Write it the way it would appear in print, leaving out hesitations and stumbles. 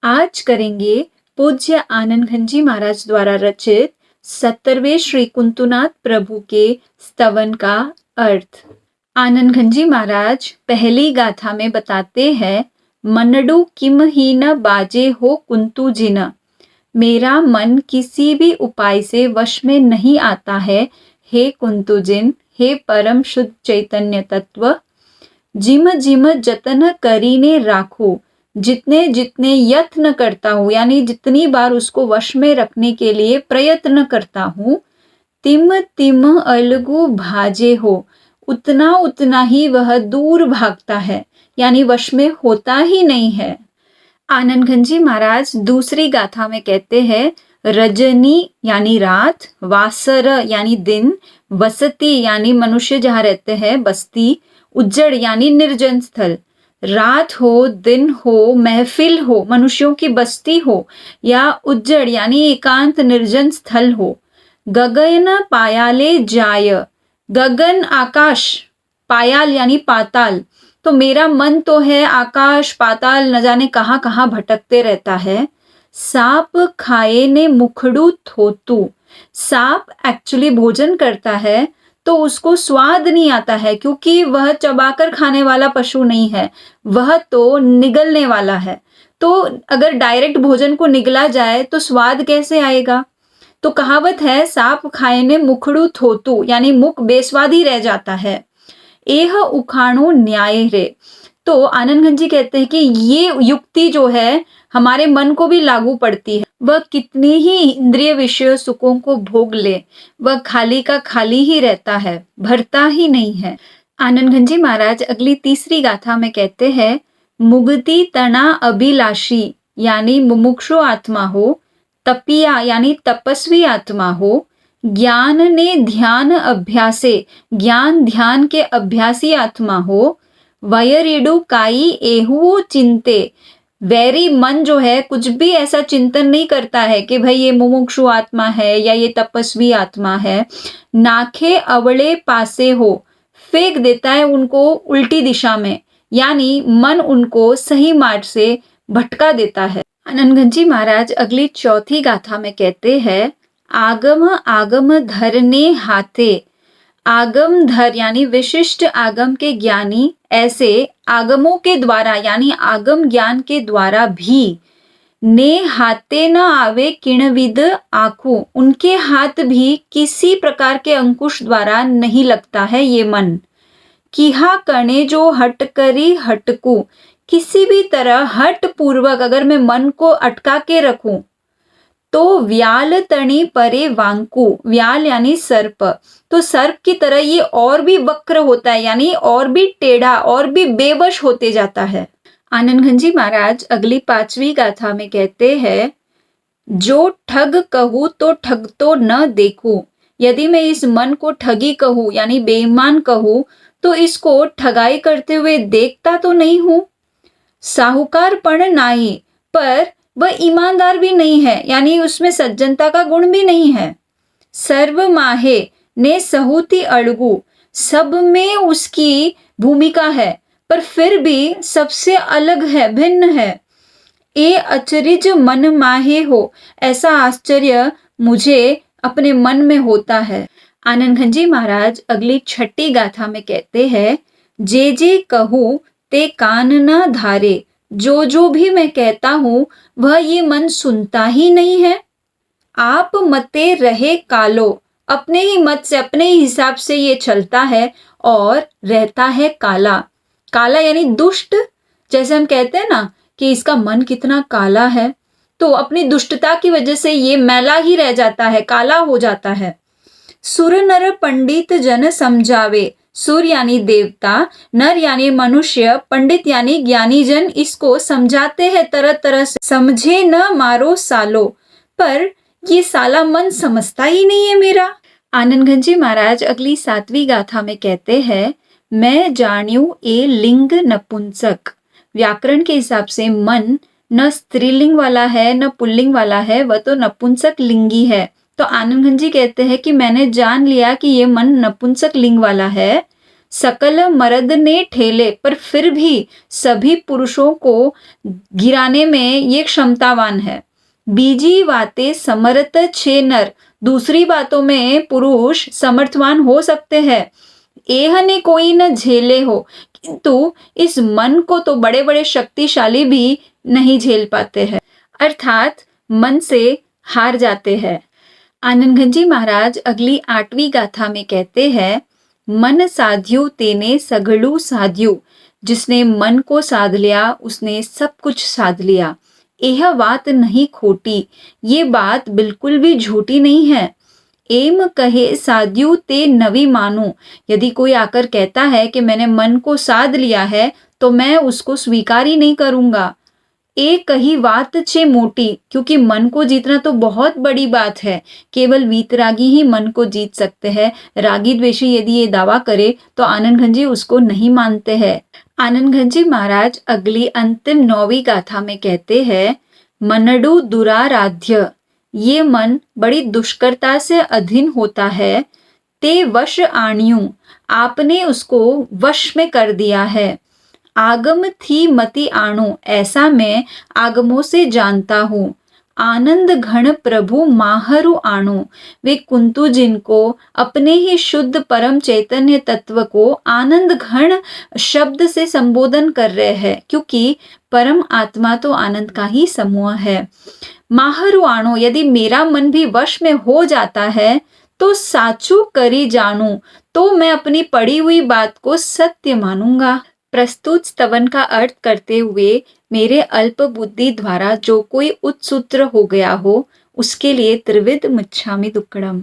आज करेंगे पूज्य आनंद घनजी महाराज द्वारा रचित 70वें श्री कुंतुनाथ प्रभु के स्तवन का अर्थ। आनंद घनजी महाराज पहली गाथा में बताते हैं, मनडू किम ही न बाजे हो कुंतु जिन। मेरा मन किसी भी उपाय से वश में नहीं आता है, हे कुंतु जिन, हे परम शुद्ध चैतन्य तत्व। जिम जिम जतन करीने राखो, जितने जितने यत्न करता हूँ, यानी जितनी बार उसको वश में रखने के लिए प्रयत्न करता हूँ, तिम तिम अलगू भाजे हो, उतना उतना ही वह दूर भागता है, यानी वश में होता ही नहीं है। आनंद घनजी महाराज दूसरी गाथा में कहते हैं, रजनी यानी रात, वासर यानी दिन, वसती यानी मनुष्य जहाँ रहते हैं बस्ती, उज्जड़ यानी निर्जन स्थल। रात हो, दिन हो, महफिल हो, मनुष्यों की बस्ती हो, या उज्जड़ यानी एकांत निर्जन स्थल हो। गगन पायाले जाय, गगन आकाश, पायाल यानी पाताल। तो मेरा मन तो है आकाश पाताल न जाने कहाँ कहाँ भटकते रहता है। सांप खाए ने मुखड़ू थोतू, सांप एक्चुअली भोजन करता है तो उसको स्वाद नहीं आता है, क्योंकि वह चबाकर खाने वाला पशु नहीं है, वह तो निगलने वाला है। तो अगर डायरेक्ट भोजन को निगला जाए तो स्वाद कैसे आएगा। तो कहावत है, सांप खाए ने मुखड़ू थोतू, यानी मुख बेस्वाद ही रह जाता है। एह उखाणो न्याय रे। तो आनंद घनजी कहते हैं कि ये युक्ति जो है हमारे मन को भी लागू पड़ती है। वह कितने ही इंद्रिय विषय सुखों को भोग ले, वह खाली का खाली ही रहता है, भरता ही नहीं है। आनंद घनजी महाराज अगली तीसरी गाथा में कहते हैं, मुगति तना अभिलाषी यानी मुमुक्षु आत्मा हो, तपिया यानी तपस्वी आत्मा हो, ज्ञान ने ध्यान अभ्यासे, ज्ञान ध्यान के अभ्यासी आत्मा हो, वयरिडु काई एहु चिंते, वैरी मन जो है कुछ भी ऐसा चिंतन नहीं करता है कि भाई ये मुमुक्षु आत्मा है या ये तपस्वी आत्मा है। नाखे अवले पासे हो, फेंक देता है उनको उल्टी दिशा में, यानी मन उनको सही मार्ग से भटका देता है। आनंद घनजी महाराज अगली चौथी गाथा में कहते हैं, आगम आगम धरने हाथे, आगम धर यानी विशिष्ट आगम के ज्ञानी, ऐसे आगमों के द्वारा यानी आगम ज्ञान के द्वारा भी, ने हाथे न आवे किणविद आंखों, उनके हाथ भी किसी प्रकार के अंकुश द्वारा नहीं लगता है ये मन। किहा कणे जो हट करी हटकू, किसी भी तरह हट पूर्वक अगर मैं मन को अटका के रखूं तो व्याल तणी परे वांकू, व्याल यानी सर्प, तो सर्प की तरह ये और भी वक्र होता है, यानी और भी टेढ़ा और भी बेवश होते जाता है। आनंद घनजी महाराज अगली पांचवी गाथा में कहते हैं, जो ठग कहूँ तो ठग तो न देखूं, यदि मैं इस मन को ठगी कहूँ यानी बेईमान कहूँ तो इसको ठगाई करते हुए देखता तो नहीं हूं। साहूकार पण नाही, पर वह ईमानदार भी नहीं है, यानी उसमें सज्जनता का गुण भी नहीं है। सर्व माहे ने सहूति अड़गू, सब में उसकी भूमिका है पर फिर भी सबसे अलग है, भिन्न है। ए अचरिज मन माहे हो, ऐसा आश्चर्य मुझे अपने मन में होता है। आनंद घनजी महाराज अगली छठी गाथा में कहते हैं, जे जे कहूँ ते कान न धारे, जो भी मैं कहता हूं वह ये मन सुनता ही नहीं है। आप मते रहे कालो, अपने ही मत से अपने ही हिसाब से ये चलता है और रहता है काला। काला यानी दुष्ट, जैसे हम कहते हैं ना कि इसका मन कितना काला है, तो अपनी दुष्टता की वजह से ये मैला ही रह जाता है, काला हो जाता है। सुर नर पंडित जन समझावे, सुर यानी देवता, नर यानी मनुष्य, पंडित यानी ज्ञानी जन इसको समझाते हैं तरह तरह से। समझे न मारो सालो, पर ये साला मन समझता ही नहीं है मेरा। आनंद घनजी महाराज अगली सातवीं गाथा में कहते हैं, मैं जान्यू ए लिंग नपुंसक, व्याकरण के हिसाब से मन न स्त्रीलिंग वाला है न पुल्लिंग वाला है, वह तो नपुंसक लिंगी है। तो आनंद घनजी कहते हैं कि मैंने जान लिया कि ये मन नपुंसक लिंग वाला है। सकल मर्द ने ठेले, पर फिर भी सभी पुरुषों को गिराने में ये क्षमतावान है। बीजी बातें समर्थ छे नर, दूसरी बातों में पुरुष समर्थवान हो सकते हैं। एह ने कोई न झेले हो, किंतु इस मन को तो बड़े बड़े शक्तिशाली भी नहीं झेल पाते हैं, अर्थात मन से हार जाते हैं। आनंद घन जी महाराज अगली 8वीं गाथा में कहते हैं, मन साध्यो तेने सगळू साध्यो, जिसने मन को साध लिया उसने सब कुछ साध लिया। यह बात नहीं खोटी, ये बात बिल्कुल भी झूठी नहीं है। एम कहे साध्यु ते नवी मानू, यदि कोई आकर कहता है कि मैंने मन को साध लिया है तो मैं उसको स्वीकार ही नहीं करूंगा। एक कही बात छे मोटी, क्योंकि मन को जीतना तो बहुत बड़ी बात है, केवल वीतरागी ही मन को जीत सकते हैं। रागी द्वेषी यदि ये दावा करे तो आनंद घन जी उसको नहीं मानते हैं। आनंद घन जी महाराज अगली अंतिम 9वीं गाथा में कहते हैं, मनडू दुराराध्य, ये मन बड़ी दुष्करता से अधीन होता है। ते वश आणियों, आपने उसको वश में कर दिया है। आगम थी मति आणो, ऐसा मैं आगमों से जानता हूँ। आनंद घन प्रभु माहरु आणो, वे कुंतु जिनको अपने ही शुद्ध परम चैतन्य तत्व को आनंद घन शब्द से संबोधन कर रहे हैं, क्योंकि परम आत्मा तो आनंद का ही समूह है। माहरु आणो, यदि मेरा मन भी वश में हो जाता है तो साचू करी जानू, तो मैं अपनी पढ़ी हुई बात को सत्य मानूंगा। प्रस्तुत स्तवन का अर्थ करते हुए मेरे अल्प बुद्धि द्वारा जो कोई उत्सूत्र हो गया हो, उसके लिए त्रिविध मुच्छामि दुक्कडम।